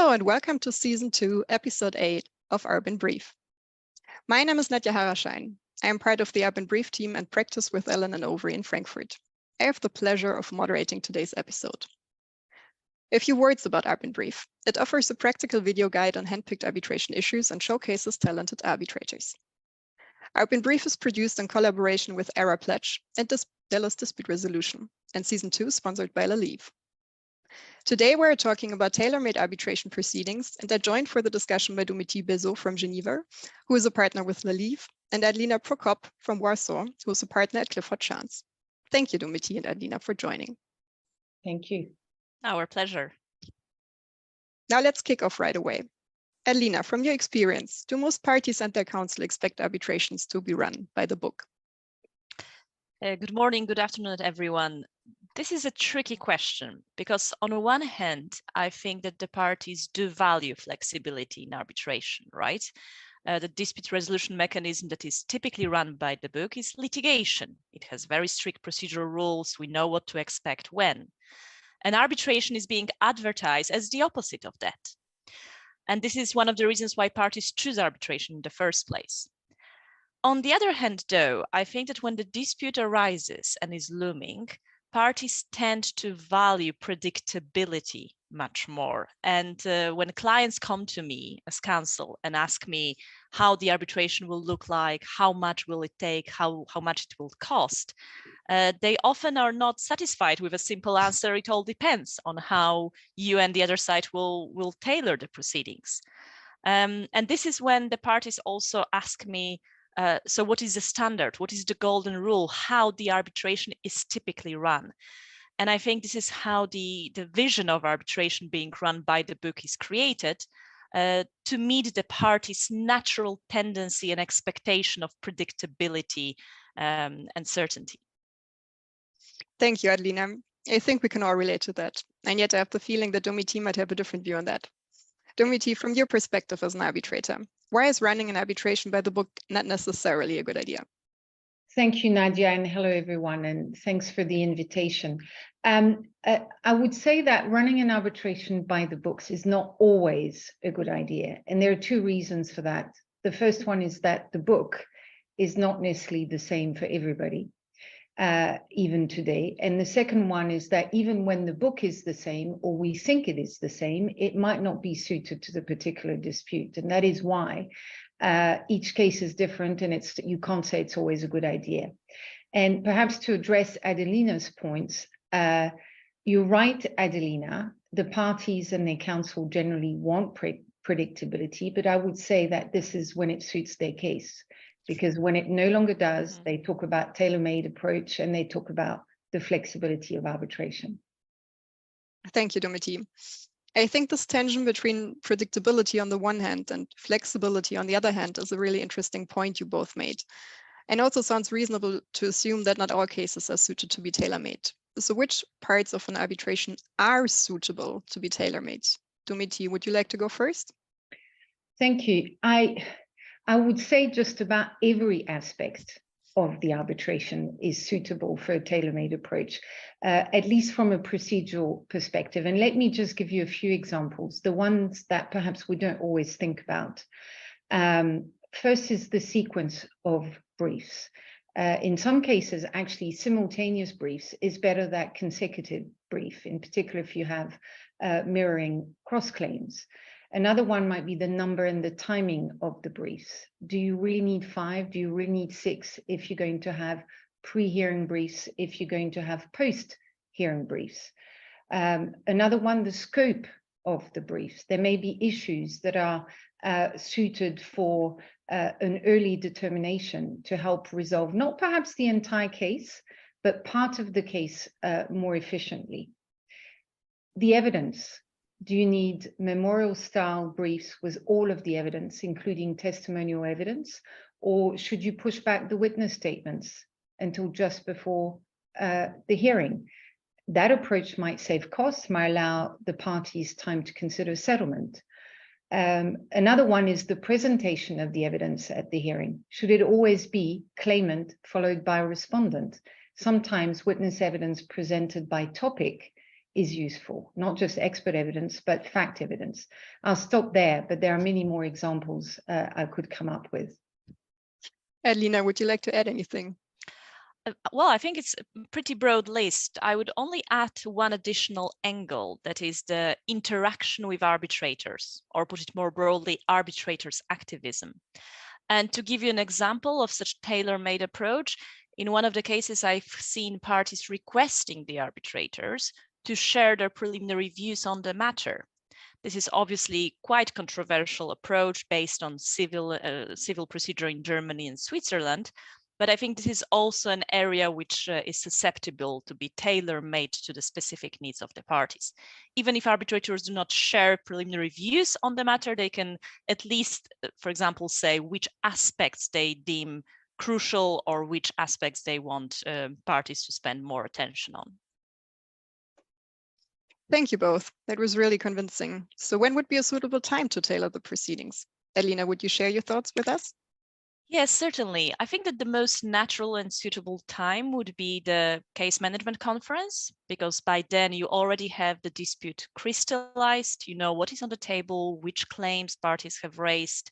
Hello and welcome to Season 2, Episode 8 of ARBinBRIEF. My name is Nadja Harraschain. I am part of the ARBinBRIEF team and practice with Ellen and Overy in Frankfurt. I have the pleasure of moderating today's episode. A few words about ARBinBRIEF. It offers a practical video guide on handpicked arbitration issues and showcases talented arbitrators. ARBinBRIEF is produced in collaboration with ARBitration Pledge and Delos Dispute Resolution, and Season 2 sponsored by 𝗔𝗕𝗏. Today, we're talking about tailor-made arbitration proceedings, and I'm joined for the discussion by Domitille Baizeau from Geneva, who is a partner with 𝗔𝗏𝗏, and Adelina Prokop from Warsaw, who is a partner at 𝗔𝗥𝗕𝗙𝗏. Thank you, Domitille and Adelina, for joining. Thank you. Our pleasure. Now let's kick off right away. Adelina, from your experience, do most parties and their counsel expect arbitrations to be run by the book? Good morning, good afternoon, everyone. This is a tricky question because on the one hand, I think that the parties do value flexibility in arbitration, right? The dispute resolution mechanism that is typically run by the book is litigation. It has very strict procedural rules. We know what to expect when. And arbitration is being advertised as the opposite of that. And this is one of the reasons why parties choose arbitration in the first place. On the other hand, though, I think that when the dispute arises and is looming, parties tend to value predictability much more. And when clients come to me as counsel and ask me how the arbitration will look like, how much will it take, how much it will cost, they often are not satisfied with a simple answer. It all depends on how you and the other side will tailor the proceedings. And this is when the parties also ask me, so what is the standard? What is the golden rule? How the arbitration is typically run? And I think this is how the vision of arbitration being run by the book is created to meet the parties' natural tendency and expectation of predictability and certainty. Thank you, Adelina. I think we can all relate to that. And yet I have the feeling that Domitille might have a different view on that. Domitille, from your perspective as an arbitrator, why is running an arbitration by the book not necessarily a good idea? Thank you, Nadja, and hello, everyone, and thanks for the invitation. I would say that running an arbitration by the books is not always a good idea, and there are two reasons for that. The first one is that the book is not necessarily the same for everybody, even today. And the second one is that even when the book is the same, or we think it is the same, it might not be suited to the particular dispute. And that is why each case is different, and you can't say it's always a good idea. And perhaps to address Adelina's points, you're right, Adelina, the parties and their counsel generally want predictability, but I would say that this is when it suits their case. Because when it no longer does, they talk about tailor-made approach and they talk about the flexibility of arbitration. Thank you, Domitille. I think this tension between predictability on the one hand and flexibility on the other hand is a really interesting point you both made. And also sounds reasonable to assume that not all cases are suited to be tailor-made. So which parts of an arbitration are suitable to be tailor-made? Domitille, would you like to go first? Thank you. I would say just about every aspect of the arbitration is suitable for a tailor-made approach, at least from a procedural perspective. And let me just give you a few examples, the ones that perhaps we don't always think about. First is the sequence of briefs. In some cases, actually, simultaneous briefs is better than consecutive brief, in particular if you have mirroring cross-claims. Another one might be the number and the timing of the briefs. Do you really need 5? Do you really need 6 if you're going to have pre-hearing briefs, if you're going to have post-hearing briefs? Another one, the scope of the briefs. There may be issues that are suited for an early determination to help resolve not perhaps the entire case, but part of the case more efficiently. The evidence. Do you need memorial style briefs with all of the evidence, including testimonial evidence, or should you push back the witness statements until just before the hearing? That approach might save costs, might allow the parties time to consider settlement. Another one is the presentation of the evidence at the hearing. Should it always be claimant followed by respondent? Sometimes witness evidence presented by topic is useful, not just expert evidence, but fact evidence. I'll stop there, but there are many more examples I could come up with. Adelina, would you like to add anything? Well, I think it's a pretty broad list. I would only add one additional angle, that is the interaction with arbitrators, or put it more broadly, arbitrators' activism. And to give you an example of such tailor-made approach, in one of the cases I've seen parties requesting the arbitrators to share their preliminary views on the matter. This is obviously quite controversial approach based on civil procedure in Germany and Switzerland, but I think this is also an area which is susceptible to be tailor-made to the specific needs of the parties. Even if arbitrators do not share preliminary views on the matter, they can at least, for example, say which aspects they deem crucial or which aspects they want parties to spend more attention on. Thank you both. That was really convincing. So when would be a suitable time to tailor the proceedings? Adelina, would you share your thoughts with us? Yes, certainly. I think that the most natural and suitable time would be the case management conference, because by then you already have the dispute crystallized, you know what is on the table, which claims parties have raised.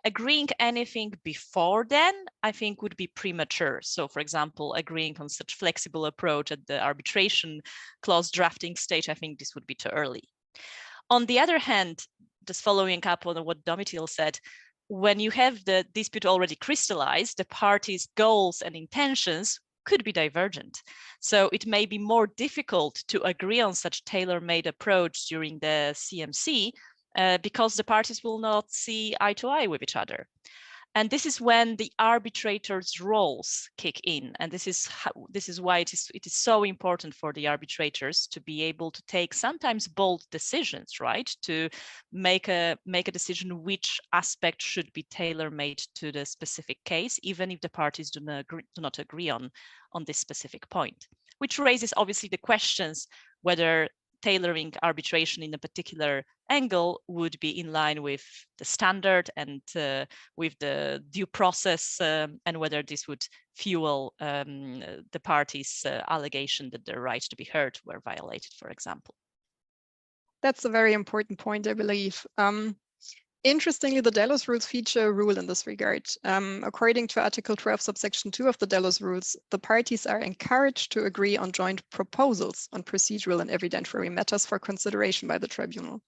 Agreeing anything before then, I think, would be premature. So, for example, agreeing on such flexible approach at the arbitration clause drafting stage, I think this would be too early. On the other hand, just following up on what Domitille said, when you have the dispute already crystallized, the parties' goals and intentions could be divergent. So it may be more difficult to agree on such tailor-made approach during the CMC because the parties will not see eye to eye with each other. And this is when the arbitrators' roles kick in. And this is why it is so important for the arbitrators to be able to take sometimes bold decisions, right? To make a decision which aspect should be tailor-made to the specific case, even if the parties do not agree on this specific point, which raises obviously the questions whether tailoring arbitration in a particular angle would be in line with the standard and with the due process, and whether this would fuel the parties' allegation that their right to be heard were violated, for example. That's a very important point, I believe. Interestingly, the Delos rules feature a rule in this regard. According to Article 12, subsection 2 of the Delos rules, the parties are encouraged to agree on joint proposals on procedural and evidentiary matters for consideration by the tribunal.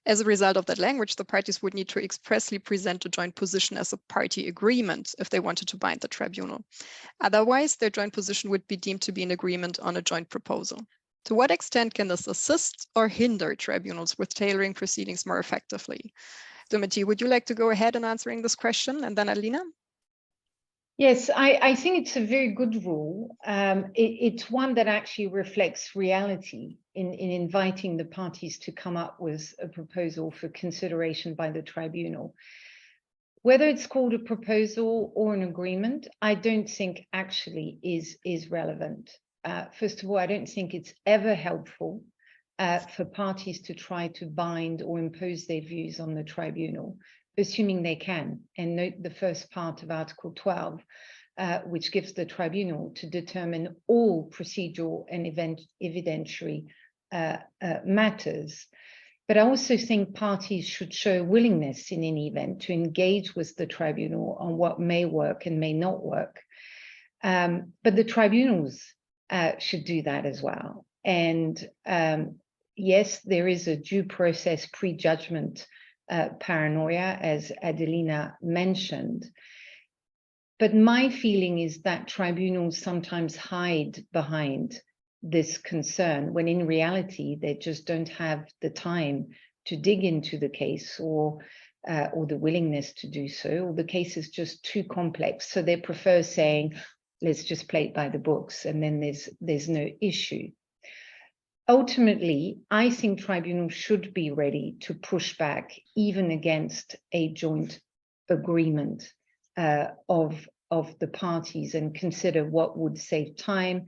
As a result of that language, the parties would need to expressly present a joint position as a party agreement if they wanted to bind the tribunal. Otherwise, their joint position would be deemed to be an agreement on a joint proposal. To what extent can this assist or hinder tribunals with tailoring proceedings more effectively? Domitille, would you like to go ahead in answering this question, and then Adelina? Yes, I think it's a very good rule. It's one that actually reflects reality in inviting the parties to come up with a proposal for consideration by the tribunal. Whether it's called a proposal or an agreement, I don't think actually is relevant. First of all, I don't think it's ever helpful for parties to try to bind or impose their views on the tribunal, assuming they can. And note the first part of Article 12, which gives the tribunal to determine all procedural and evidentiary matters. But I also think parties should show willingness in any event to engage with the tribunal on what may work and may not work. But the tribunals should do that as well. And yes, there is a due process prejudgment paranoia, as Adelina mentioned. But my feeling is that tribunals sometimes hide behind this concern when in reality they just don't have the time to dig into the case or the willingness to do so, or the case is just too complex. So they prefer saying, let's just play it by the books, and then there's no issue. Ultimately, I think tribunals should be ready to push back even against a joint agreement of the parties and consider what would save time,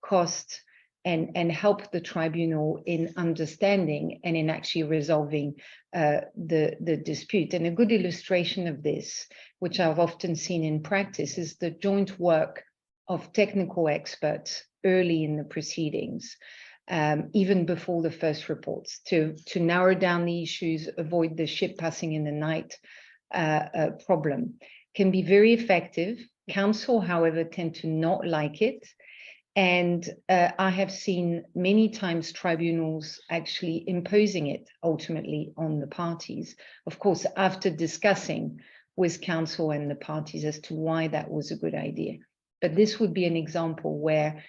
cost, and help the tribunal in understanding and in actually resolving the dispute. And a good illustration of this, which I've often seen in practice, is the joint work of technical experts early in the proceedings. even before the first reports, to narrow down the issues, avoid the ship passing in the night problem, can be very effective. Council, however, tend to not like it. And I have seen many times tribunals actually imposing it ultimately on the parties, of course, after discussing with council and the parties as to why that was a good idea. But this would be an example where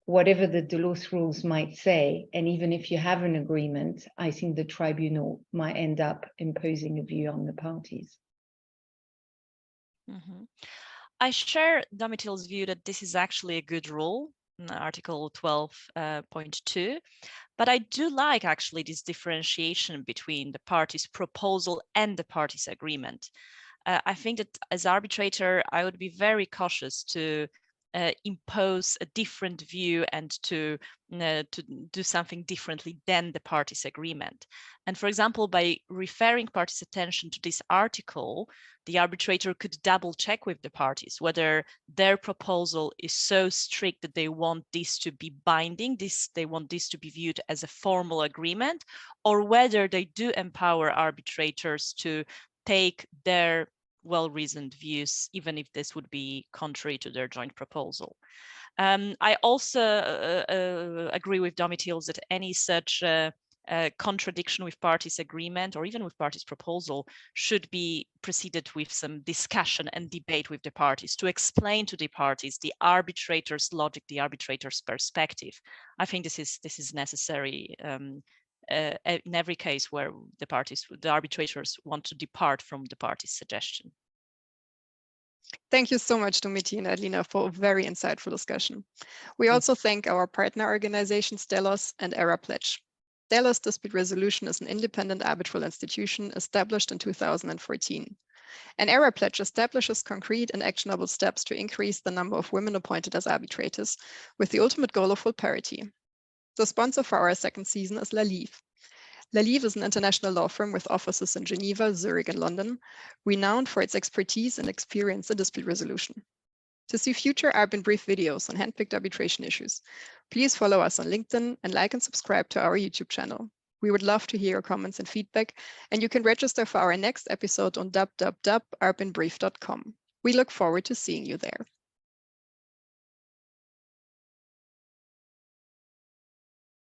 whatever the Delos rules might say, and even if you have an agreement, I think the tribunal might end up imposing a view on the parties. Mm-hmm. I share Domitille's view that this is actually a good rule, Article 12.2, but I do like actually this differentiation between the parties' proposal and the parties' agreement. I think that as arbitrator, I would be very cautious to impose a different view and to do something differently than the parties' agreement. And for example, by referring parties' attention to this article, the arbitrator could double check with the parties whether their proposal is so strict that they want this to be binding, they want this to be viewed as a formal agreement, or whether they do empower arbitrators to take their well-reasoned views, even if this would be contrary to their joint proposal. I also agree with Domitille that any such contradiction with parties' agreement or even with parties' proposal should be preceded with some discussion and debate with the parties to explain to the parties the arbitrator's logic, the arbitrator's perspective. I think this is necessary in every case where the arbitrators want to depart from the party's suggestion. Thank you so much, Domitille and Adelina, for a very insightful discussion. We also thank our partner organizations, Delos and ARBinBRIEF Pledge. Delos Dispute Resolution is an independent arbitral institution established in 2014. And ARBinBRIEF Pledge establishes concrete and actionable steps to increase the number of women appointed as arbitrators, with the ultimate goal of full parity. The sponsor for our second season is 𝗔𝗕𝗏. 𝗔𝗓𝗏 is an international law firm with offices in Geneva, Zurich, and London, renowned for its expertise and experience in dispute resolution. To see future ARBinBRIEF videos on handpicked arbitration issues, please follow us on LinkedIn and like and subscribe to our YouTube channel. We would love to hear your comments and feedback, and you can register for our next episode on www.arbinbrief.com. We look forward to seeing you there.